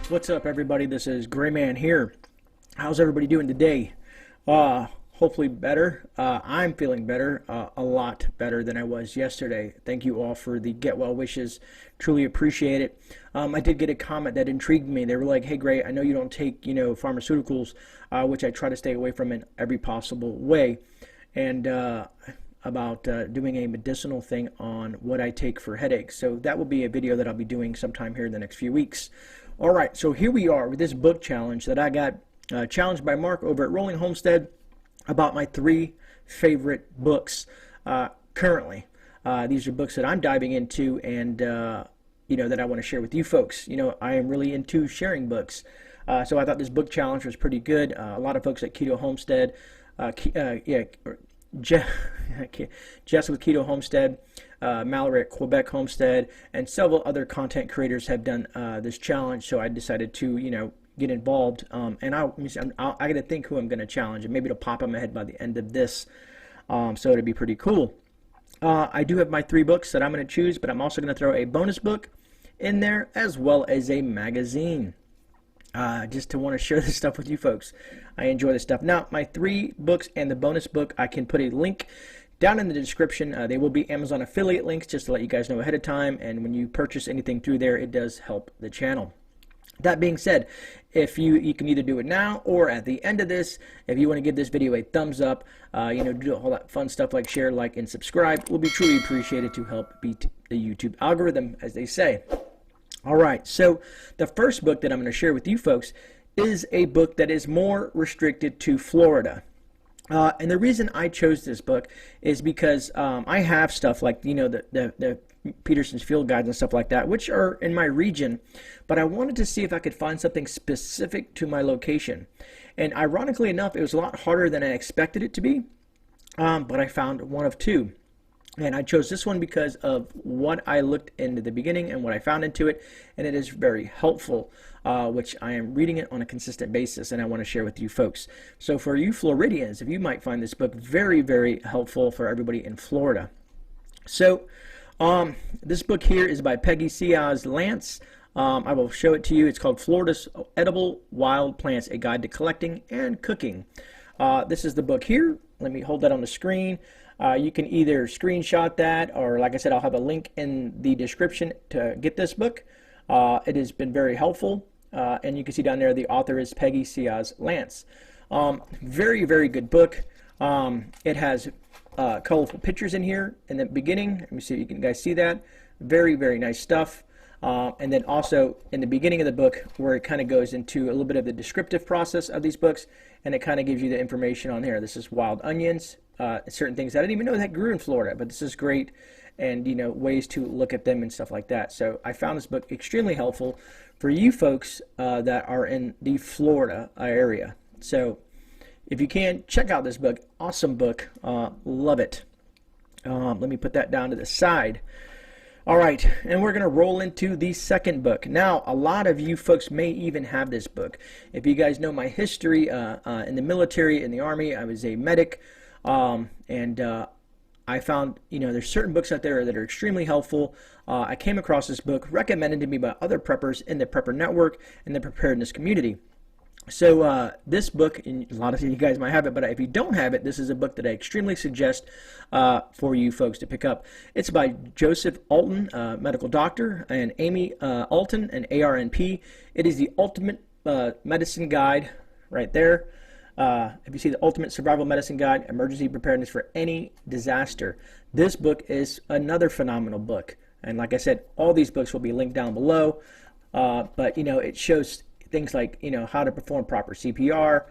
What's up, everybody? This is GreyMan here. How's everybody doing today? Hopefully better. I'm feeling better, a lot better than I was yesterday. Thank you all for the get well wishes. Truly appreciate it. I did get a comment that intrigued me. They were like, "Hey, Grey, I know you don't take, pharmaceuticals, which I try to stay away from in every possible way, and about doing a medicinal thing on what I take for headaches." So that will be a video that I'll be doing sometime here in the next few weeks. All right, so here we are with this book challenge that I got challenged by Mark over at Rolling Homestead about my 3 favorite books currently. These are books that I'm diving into and, that I want to share with you folks. I am really into sharing books. So I thought this book challenge was pretty good. A lot of folks at Keto Homestead, Jess with Keto Homestead, Mallory at Quebec Homestead, and several other content creators have done this challenge. So I decided to, get involved. And I got to think who I'm going to challenge, and maybe it'll pop in my head by the end of this. So it'll be pretty cool. I do have my 3 books that I'm going to choose, but I'm also going to throw a bonus book in there as well as a magazine. Just to want to share this stuff with you folks. I enjoy this stuff. Now, my 3 books and the bonus book, I can put a link down in the description. They will be Amazon affiliate links, just to let you guys know ahead of time. And when you purchase anything through there, it does help the channel. That being said, if you can either do it now or at the end of this, if you want to give this video a thumbs up, do all that fun stuff like share, like, and subscribe, will be truly appreciated to help beat the YouTube algorithm, as they say. All right, so the first book that I'm going to share with you folks is a book that is more restricted to Florida. And the reason I chose this book is because I have stuff like, the Peterson's Field Guides and stuff like that, which are in my region, but I wanted to see if I could find something specific to my location. And ironically enough, it was a lot harder than I expected it to be, but I found one of 2. And I chose this one because of what I looked into the beginning and what I found into it, and it is very helpful, which I am reading it on a consistent basis, and I want to share with you folks. So for you Floridians, if you might find this book very, very helpful for everybody in Florida. So this book here is by Peggy Ciaz Lance. I will show it to you. It's called Florida's Edible Wild Plants, A Guide to Collecting and Cooking. This is the book here. Let me hold that on the screen. You can either screenshot that, or like I said, I'll have a link in the description to get this book. It has been very helpful, and you can see down there the author is Peggy Ciaz Lance. Very, very good book. It has colorful pictures in here in the beginning. Let me see if you can guys see that. Very, very nice stuff. And then also in the beginning of the book, where it kind of goes into a little bit of the descriptive process of these books, and it kind of gives you the information on here. This is wild onions, certain things I didn't even know that grew in Florida, but this is great, and ways to look at them and stuff like that. So I found this book extremely helpful for you folks that are in the Florida area. So if you can, check out this book. Awesome book. Love it. Let me put that down to the side. All right, and we're going to roll into the second book. Now, a lot of you folks may even have this book. If you guys know my history in the military, in the Army, I was a medic, and I found, there's certain books out there that are extremely helpful. I came across this book recommended to me by other preppers in the Prepper Network and the Preparedness community. So this book, and a lot of you guys might have it, but if you don't have it, this is a book that I extremely suggest for you folks to pick up. It's by Joseph Alton, medical doctor, and Amy Alton, an ARNP. It is the ultimate medicine guide right there. If you see the Ultimate Survival Medicine Guide, Emergency Preparedness for Any Disaster. This book is another phenomenal book. And like I said, all these books will be linked down below. But, it shows things like, how to perform proper CPR.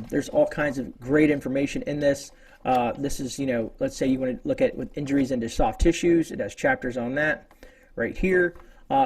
There's all kinds of great information in this. This is, let's say you want to look at with injuries into soft tissues. It has chapters on that right here.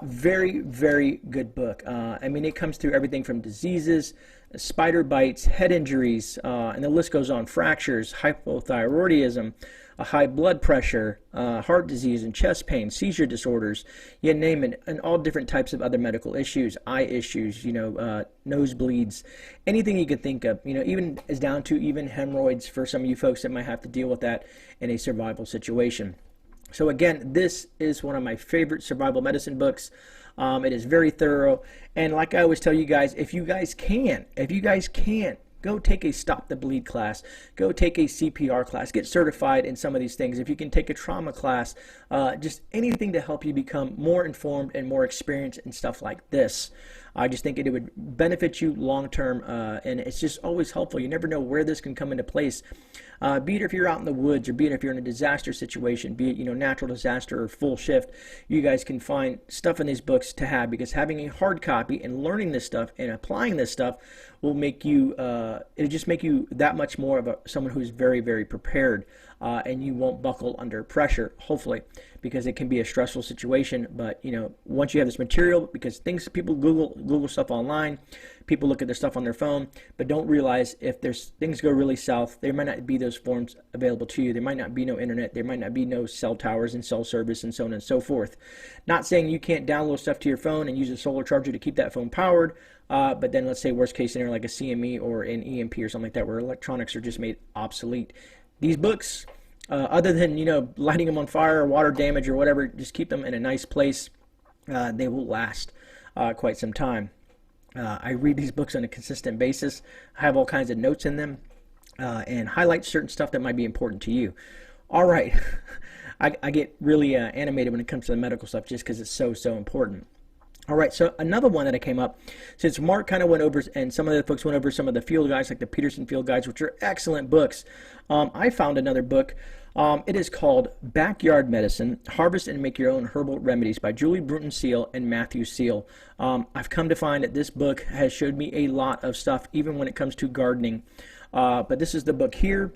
Very, very good book. It comes through everything from diseases, spider bites, head injuries, and the list goes on. Fractures, hypothyroidism, high blood pressure, heart disease and chest pain, seizure disorders, you name it, and all different types of other medical issues, eye issues, nosebleeds, anything you could think of, even is down to even hemorrhoids for some of you folks that might have to deal with that in a survival situation. So again, this is one of my favorite survival medicine books. It is very thorough, and like I always tell you guys, if you guys can, go take a Stop the Bleed class, go take a CPR class, get certified in some of these things. If you can take a trauma class, just anything to help you become more informed and more experienced in stuff like this. I just think it would benefit you long term, and it's just always helpful. You never know where this can come into place. Be it if you're out in the woods, or be it if you're in a disaster situation, be it natural disaster or full shift, you guys can find stuff in these books to have, because having a hard copy and learning this stuff and applying this stuff will make you it'll just make you that much more of someone who's very, very prepared, and you won't buckle under pressure, hopefully, because it can be a stressful situation. But once you have this material, because people Google stuff online, people look at their stuff on their phone, but don't realize if there's things go really south, there might not be those forms available to you. There might not be no internet. There might not be no cell towers and cell service and so on and so forth. Not saying you can't download stuff to your phone and use a solar charger to keep that phone powered, but then let's say worst case scenario like a CME or an EMP or something like that, where electronics are just made obsolete. These books, other than lighting them on fire or water damage or whatever, just keep them in a nice place. They will last quite some time. I read these books on a consistent basis. I have all kinds of notes in them, and highlight certain stuff that might be important to you. All right, I get really animated when it comes to the medical stuff, just because it's so important. All right, so another one that I came up, since Mark kind of went over, and some of the folks went over some of the field guides, like the Peterson field guides, which are excellent books. I found another book. It is called Backyard Medicine, Harvest and Make Your Own Herbal Remedies by Julie Bruton Seal and Matthew Seal. I've come to find that this book has showed me a lot of stuff, even when it comes to gardening. But this is the book here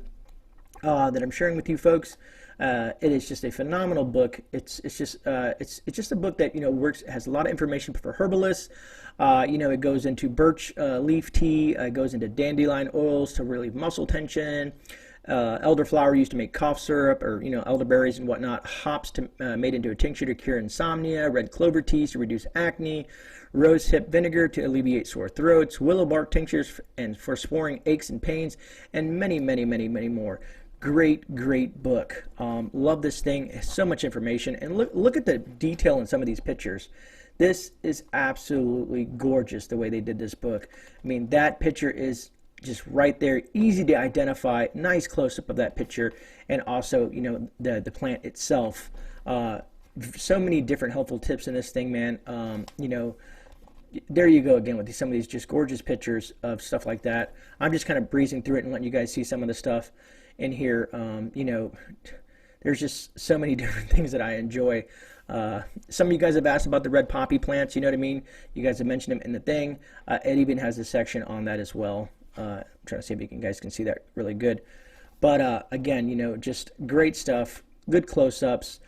that I'm sharing with you folks. It is just a phenomenal book. It's just a book that has a lot of information for herbalists. It goes into birch leaf tea. It goes into dandelion oils to relieve muscle tension. Elderflower used to make cough syrup, or elderberries and whatnot. Hops made into a tincture to cure insomnia. Red clover teas to reduce acne. Rose hip vinegar to alleviate sore throats. Willow bark tinctures and for sporing aches and pains, and many more. Great book. Love this thing. So much information, and look at the detail in some of these pictures. This is absolutely gorgeous the way they did this book. I mean, that picture is just right there, easy to identify, nice close-up of that picture, and also the plant itself. So many different helpful tips in this thing, man. There you go again with some of these just gorgeous pictures of stuff like that. I'm just kind of breezing through it and letting you guys see some of the stuff in here. There's just so many different things that I enjoy. Some of you guys have asked about the red poppy plants, you know what I mean? You guys have mentioned them in the thing. It even has a section on that as well. I'm trying to see if you guys can see that really good. But again, just great stuff, good close-ups.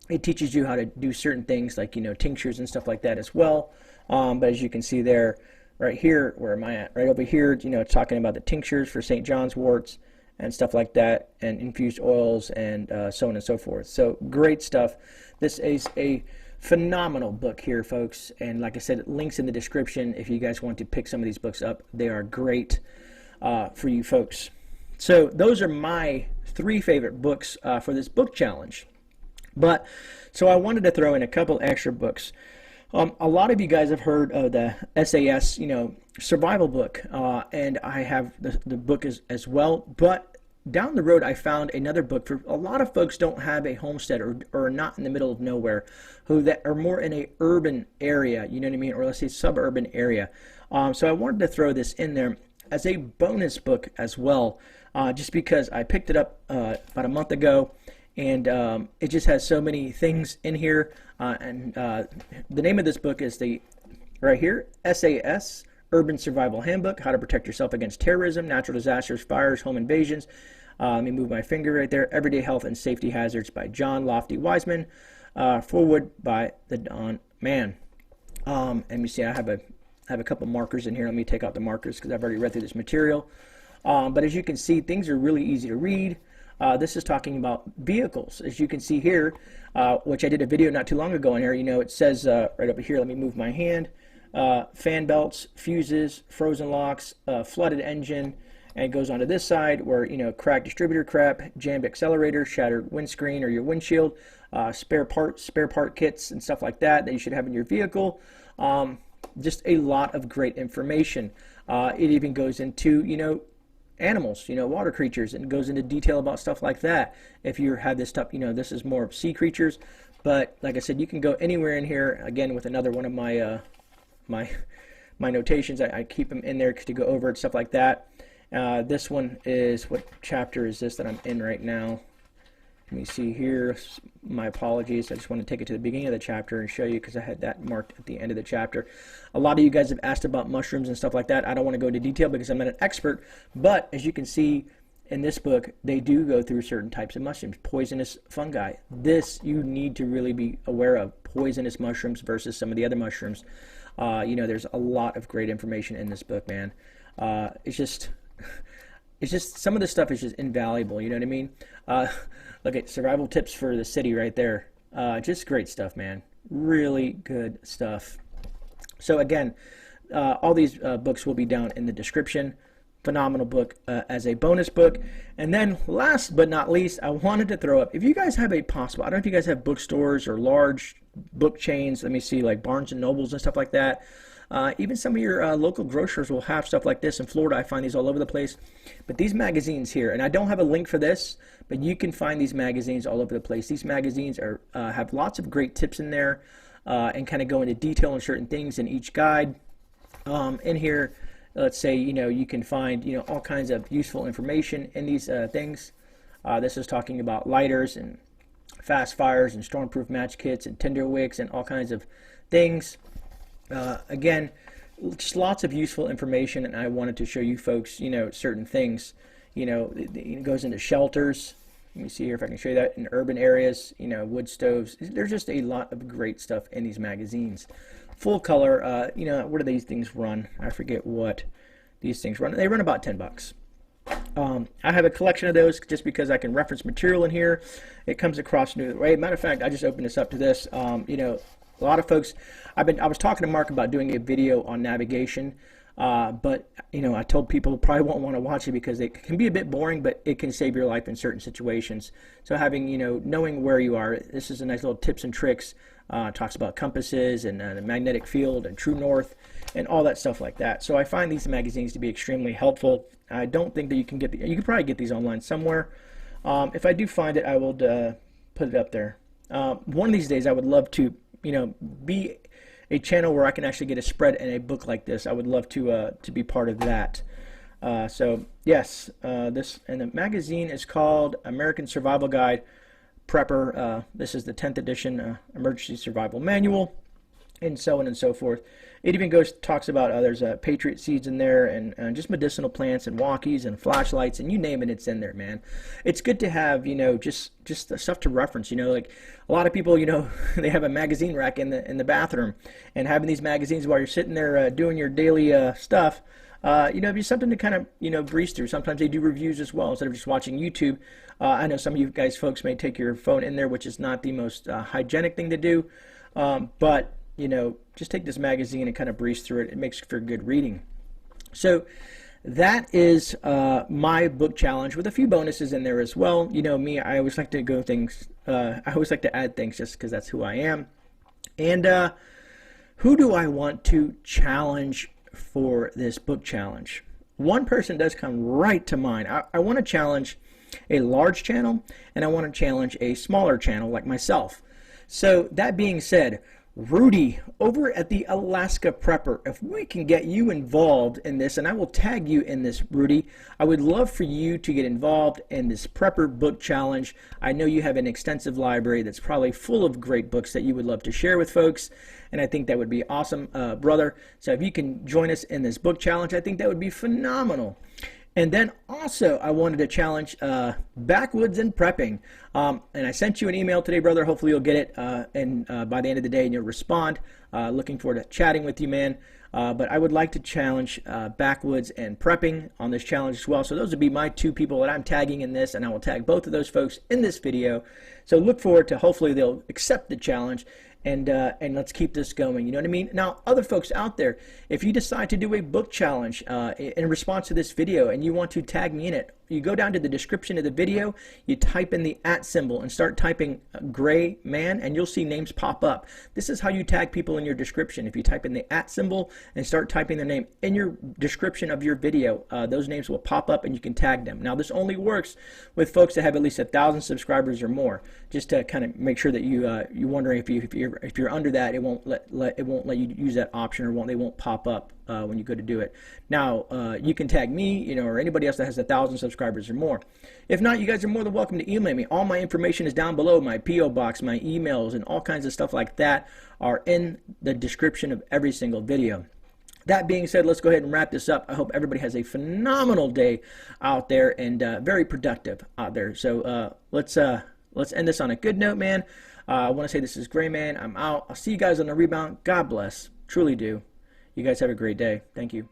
It teaches you how to do certain things like, tinctures and stuff like that as well. But as you can see there, right here, where am I at? Right over here, it's talking about the tinctures for St. John's warts and stuff like that, and infused oils and so on and so forth. So great stuff. This is a phenomenal book here, folks. And like I said, links in the description if you guys want to pick some of these books up. They are great for you folks. So those are my 3 favorite books for this book challenge. But so I wanted to throw in a couple extra books. A lot of you guys have heard of the SAS, survival book, and I have the book as well. But down the road, I found another book for a lot of folks don't have a homestead or are not in the middle of nowhere, that are more in a urban area, you know what I mean, or let's say suburban area. So I wanted to throw this in there as a bonus book as well, just because I picked it up about a month ago. And it just has so many things in here. The name of this book is right here, SAS, Urban Survival Handbook, How to Protect Yourself Against Terrorism, Natural Disasters, Fires, Home Invasions. Let me move my finger right there. Everyday Health and Safety Hazards by John Lofty Wiseman. Forward by the Don Man. And you see I have a couple markers in here. Let me take out the markers because I've already read through this material. But as you can see, things are really easy to read. This is talking about vehicles, as you can see here, which I did a video not too long ago on here. It says right over here, let me move my hand, fan belts, fuses, frozen locks, flooded engine, And it goes on to this side where, you know, cracked distributor crap, jammed accelerator, shattered windscreen or your windshield, spare part kits and stuff like that that you should have in your vehicle. Just a lot of great information. It even goes into, you know, animals, you know, water creatures, and goes into detail about stuff like that. If you have this stuff, you know, this is more of sea creatures, but like I said, you can go anywhere in here. Again, with another one of my my notations, I keep them in there to go over it, stuff like that. This one is, what chapter is this that I'm in right now? Let me see here. My apologies. I just want to take it to the beginning of the chapter and show you, because I had that marked at the end of the chapter. A lot of you guys have asked about mushrooms and stuff like that. I don't want to go into detail because I'm not an expert, but as you can see in this book, they do go through certain types of mushrooms. Poisonous fungi. This you need to really be aware of. Poisonous mushrooms versus some of the other mushrooms. You know, there's a lot of great information in this book, man. It's just some of this stuff is just invaluable. You know what I mean? Look at survival tips for the city right there. Just great stuff, man. Really good stuff. So again, all these books will be down in the description. Phenomenal book as a bonus book. And then last but not least, I wanted to throw up, if you guys have a possible, I don't know if you guys have bookstores or large book chains, let me see, like Barnes and Nobles and stuff like that. Even some of your local grocers will have stuff like this. In Florida, I find these all over the place. But these magazines here, and I don't have a link for this, but you can find these magazines all over the place. These magazines are have lots of great tips in there and kind of go into detail on certain things in each guide. In here, let's say, you know, you can find, you know, all kinds of useful information in these things. This is talking about lighters and fast fires and stormproof match kits and tinder wicks and all kinds of things. Again, just lots of useful information, and I wanted to show you folks, you know, certain things. You know, it goes into shelters. Let me see here if I can show you that in urban areas, you know, wood stoves. There's just a lot of great stuff in these magazines. Full color, you know, what do these things run? I forget what these things run. They run about $10. I have a collection of those just because I can reference material in here. It comes across new way. Matter of fact, I just opened this up to this. You know, a lot of folks, I was talking to Mark about doing a video on navigation, but you know, I told people probably won't want to watch it because it can be a bit boring, but it can save your life in certain situations. So having, you know, knowing where you are, this is a nice little tips and tricks. Talks about compasses and the magnetic field and true north and all that stuff like that. So I find these magazines to be extremely helpful. I don't think that you can get you can probably get these online somewhere. If I do find it, I will put it up there. One of these days, I would love to, you know, be a channel where I can actually get a spread and a book like this. I would love to be part of that. So yes, this, and the magazine is called American Survival Guide Prepper. This is the 10th edition Emergency Survival Manual, and so on and so forth. It even talks about there's Patriot seeds in there, and just medicinal plants and walkies and flashlights, and you name it, it's in there, man. It's good to have, you know, just the stuff to reference. You know, like a lot of people, you know, they have a magazine rack in the bathroom, and having these magazines while you're sitting there doing your daily stuff. You know, it'd be something to kind of, you know, breeze through. Sometimes they do reviews as well instead of just watching YouTube. I know some of you guys folks may take your phone in there, which is not the most hygienic thing to do, but you know, just take this magazine and kind of breeze through it. It makes for good reading. So that is my book challenge with a few bonuses in there as well. You know me, I always like to go things, I always like to add things just because that's who I am. And who do I want to challenge for this book challenge? One person does come right to mind. I want to challenge a large channel, and I want to challenge a smaller channel like myself. So that being said, Rudy over at the Alaska Prepper, if we can get you involved in this, and I will tag you in this, Rudy, I would love for you to get involved in this Prepper book challenge. I know you have an extensive library that's probably full of great books that you would love to share with folks, and I think that would be awesome, brother. So if you can join us in this book challenge, I think that would be phenomenal. And then also, I wanted to challenge backwoods and prepping. And I sent you an email today, brother. Hopefully you'll get it and by the end of the day and you'll respond. Looking forward to chatting with you, man. But I would like to challenge backwoods and prepping on this challenge as well. So those would be my two people that I'm tagging in this, and I will tag both of those folks in this video. So look forward to, hopefully they'll accept the challenge and let's keep this going. You know what I mean? Now, other folks out there, if you decide to do a book challenge in response to this video and you want to tag me in it, you go down to the description of the video, you type in the @ symbol and start typing GreyMan, and you'll see names pop up. This is how you tag people in your description. If you type in the @ symbol and start typing their name in your description of your video, those names will pop up and you can tag them. Now, this only works with folks that have at least 1,000 subscribers or more. Just to kind of make sure that you're wondering if you're under that, it won't let you use that option, or they won't pop up when you go to do it. Now, you can tag me, or anybody else that has 1,000 subscribers or more. If not, you guys are more than welcome to email me. All my information is down below. My P.O. box, my emails, and all kinds of stuff like that are in the description of every single video. That being said, let's go ahead and wrap this up. I hope everybody has a phenomenal day out there and very productive out there. So let's end this on a good note, man. I want to say this is GreyMan. I'm out. I'll see you guys on the rebound. God bless. Truly do. You guys have a great day. Thank you.